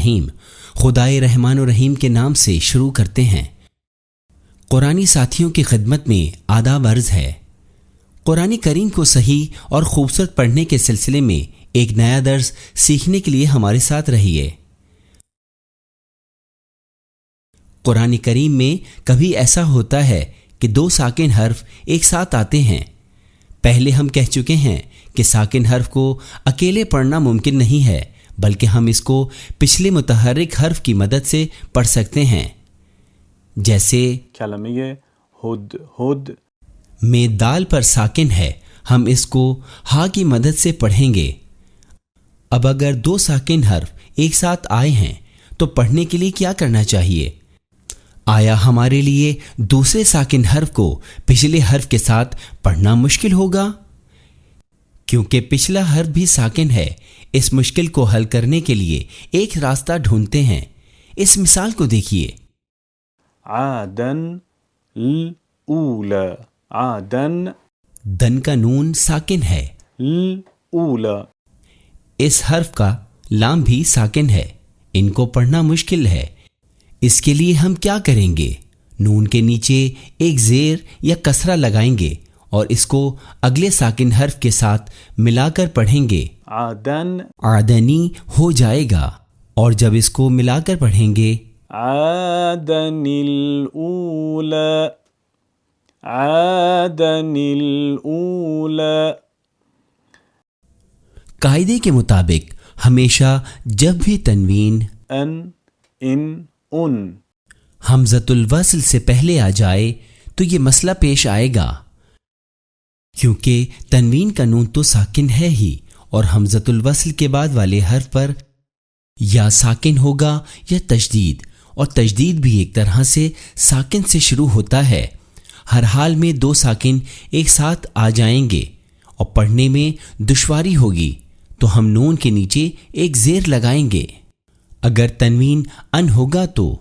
الرحیم، خدائے رحمان و رحیم کے نام سے شروع کرتے ہیں۔ قرآنی ساتھیوں کی خدمت میں آداب عرض ہے۔ قرآن کریم کو صحیح اور خوبصورت پڑھنے کے سلسلے میں ایک نیا درس سیکھنے کے لیے ہمارے ساتھ رہیے۔ قرآن کریم میں کبھی ایسا ہوتا ہے کہ دو ساکن حرف ایک ساتھ آتے ہیں۔ پہلے ہم کہہ چکے ہیں کہ ساکن حرف کو اکیلے پڑھنا ممکن نہیں ہے، بلکہ ہم اس کو پچھلے متحرک حرف کی مدد سے پڑھ سکتے ہیں۔ جیسے کلمہ ہد ہد میں دال پر ساکن ہے، ہم اس کو ہا کی مدد سے پڑھیں گے۔ اب اگر دو ساکن حرف ایک ساتھ آئے ہیں تو پڑھنے کے لیے کیا کرنا چاہیے؟ آیا ہمارے لیے دوسرے ساکن حرف کو پچھلے حرف کے ساتھ پڑھنا مشکل ہوگا؟ کیونکہ پچھلا حرف بھی ساکن ہے، اس مشکل کو حل کرنے کے لیے ایک راستہ ڈھونڈتے ہیں۔ اس مثال کو دیکھیے۔ عادن الاولا، عادن دن کا نون ساکن ہے، الاولا، اس حرف کا لام بھی ساکن ہے، ان کو پڑھنا مشکل ہے۔ اس کے لیے ہم کیا کریں گے؟ نون کے نیچے ایک زیر یا کسرہ لگائیں گے اور اس کو اگلے ساکن حرف کے ساتھ ملا کر پڑھیں گے۔ عادن آدنی ہو جائے گا، اور جب اس کو ملا کر پڑھیں گے عادن الاولا، عادن الاولا۔ قاعدے کے مطابق ہمیشہ جب بھی تنوین ان، ان حمزۃ الوصل سے پہلے آ جائے تو یہ مسئلہ پیش آئے گا، کیونکہ تنوین کا نون تو ساکن ہے ہی، اور حمزۃ الوصل کے بعد والے حرف پر یا ساکن ہوگا یا تشدید، اور تشدید بھی ایک طرح سے ساکن سے شروع ہوتا ہے۔ ہر حال میں دو ساکن ایک ساتھ آ جائیں گے اور پڑھنے میں دشواری ہوگی، تو ہم نون کے نیچے ایک زیر لگائیں گے۔ اگر تنوین ان ہوگا تو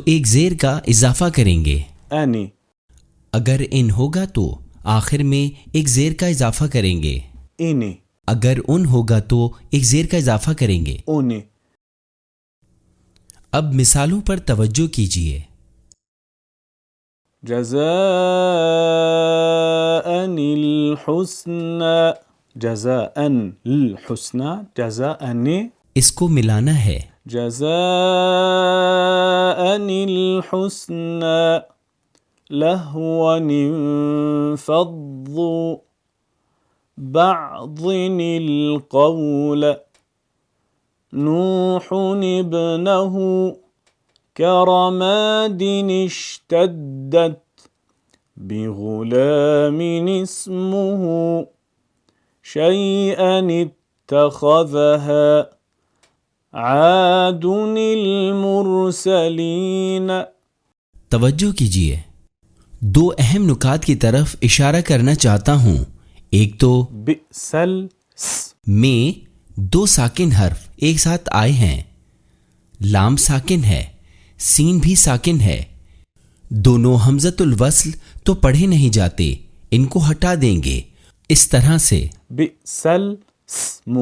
ایک زیر کا اضافہ کریں گے۔ انی، اگر ان ہوگا تو آخر میں ایک زیر کا اضافہ کریں گے۔ انی، اگر ان ہوگا تو ایک زیر کا اضافہ کریں گے۔ اونی۔ اب مثالوں پر توجہ کیجیے۔ جزاء الحسنى، جزاء الحسنى، جزاء اس کو ملانا ہے۔ جزاء الحسنى لهوا انفضوا بعض القول نوح ابنه كرماد اشتدت بغلام اسمه شيئا اتخذها عاد المرسلین۔ توجہ کیجیے، دو اہم نکات کی طرف اشارہ کرنا چاہتا ہوں۔ ایک تو بئسل میں دو ساکن حرف ایک ساتھ آئے ہیں، لام ساکن ہے، سین بھی ساکن ہے، دونوں حمزۃ الوصل تو پڑھے نہیں جاتے، ان کو ہٹا دیں گے اس طرح سے بئسل اسم۔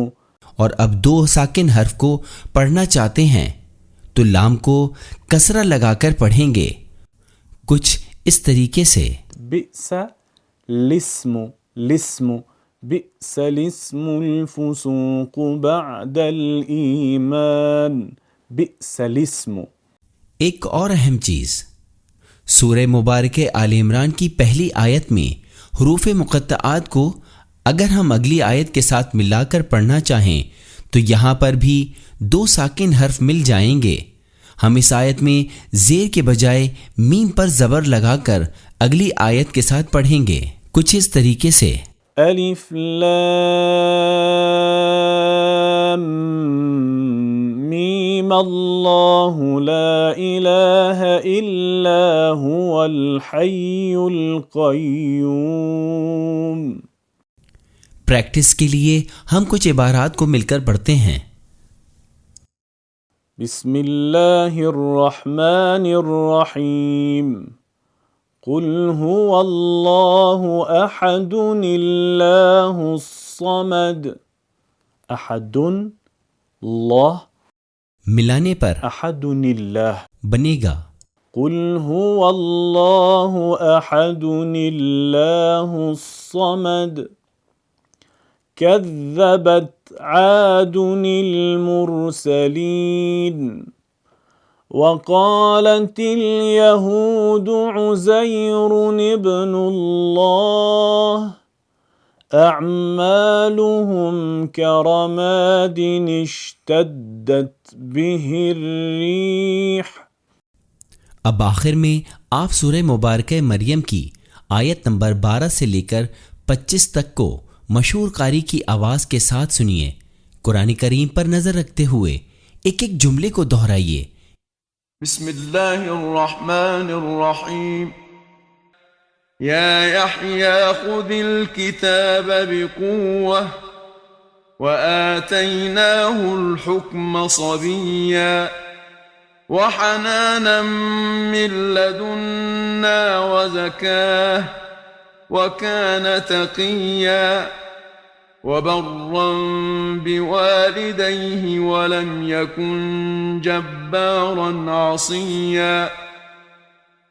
اور اب دو ساکن حرف کو پڑھنا چاہتے ہیں تو لام کو کسرہ لگا کر پڑھیں گے، کچھ اس طریقے سے۔ بئس الاسم، الاسم بئس الاسم الفسوق بعد الایمان، بئس الاسم۔ ایک اور اہم چیز، سورہ مبارکہ آل عمران کی پہلی آیت میں حروف مقطعات کو اگر ہم اگلی آیت کے ساتھ ملا کر پڑھنا چاہیں تو یہاں پر بھی دو ساکن حرف مل جائیں گے۔ ہم اس آیت میں زیر کے بجائے میم پر زبر لگا کر اگلی آیت کے ساتھ پڑھیں گے، کچھ اس طریقے سے۔ الف لام میم اللہ لا الہ الا هو الحی القیوم۔ پریکٹس کے لیے ہم کچھ عبارات کو مل کر پڑھتے ہیں۔ بسم اللہ الرحمن الرحیم، قل هو اللہ احد اللہ الصمد، احد اللہ ملانے پر أحد الله. بنے گا قل هو الله أحد الله الصمد. كذبت عاد المرسلين. وقالت اليهود عزير ابن الله. أعمالهم كرماد اشتدت به الريح. اب آخر میں آپ سورہ مبارکہ مریم کی آیت نمبر 12 سے لے کر 25 تک کو مشہور قاری کی آواز کے ساتھ سنیے. قرآن کریم پر نظر رکھتے ہوئے ایک ایک جملے کو دہرائیے. بسم اللہ الرحمن الرحیم. یا یحییٰ خذ الکتاب بقوة وآتیناہ الحکم صبیا وحنانا من لدنا وزکاة وكان تقيا وبرا بوالديه ولم يكن جبارا عصيا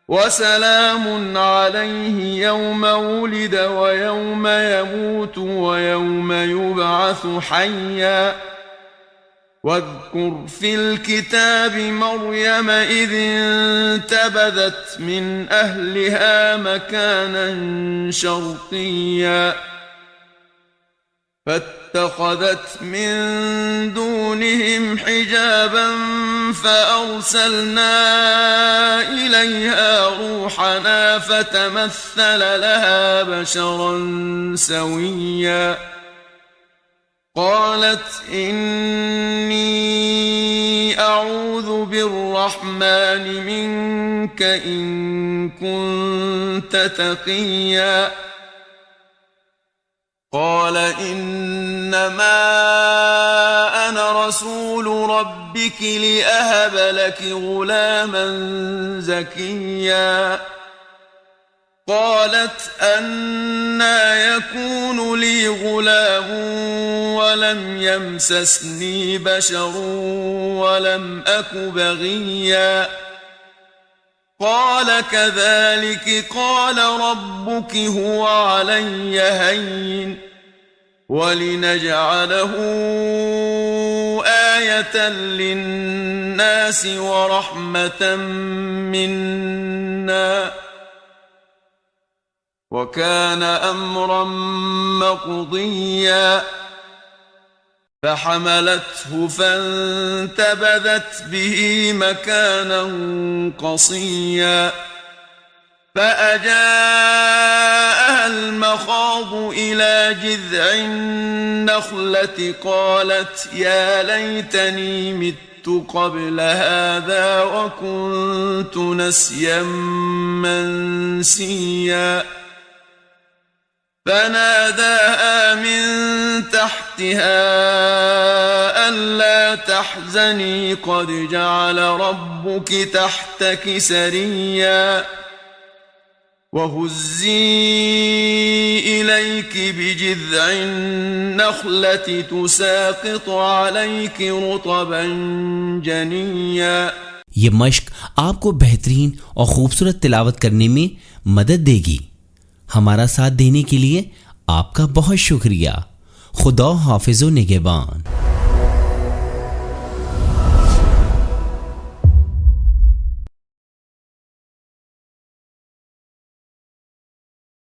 وسلام عليه يوم ولد ويوم يموت ويوم يبعث حيا واذكر في الكتاب مريم إذ انتبذت من أهلها مكانا شرقيا فاتخذت من دونهم حجابا فأرسلنا إليها روحنا فتمثل لها بشرا سويا قالت إني أعوذ بالرحمن منك إن كنت تقيا قال إنما أنا رسول ربك لأهب لك غلاما زكيا قالت أنى يكون لي غلام ولم يمسسني بشر ولم أك بغيا قال كذلك قال ربك هو علي هين ولنجعله آية للناس ورحمة منا وكان أمرا مقضيا فحملته فانتبذت به مكانا قصيا فأجاءها المخاض إلى جذع النخلة قالت يا ليتني مت قبل هذا وكنت نسيا منسيا فناداها من تحتها ألا تحزني قد جعل ربك تحتك سريا وهزي إليك بجذع النخلة تساقط عليك رطبا جنيا. یہ مشق آپ کو بہترین اور خوبصورت تلاوت کرنے میں مدد دے گی. ہمارا ساتھ دینے کے لیے آپ کا بہت شکریہ. خدا حافظ و نگہبان.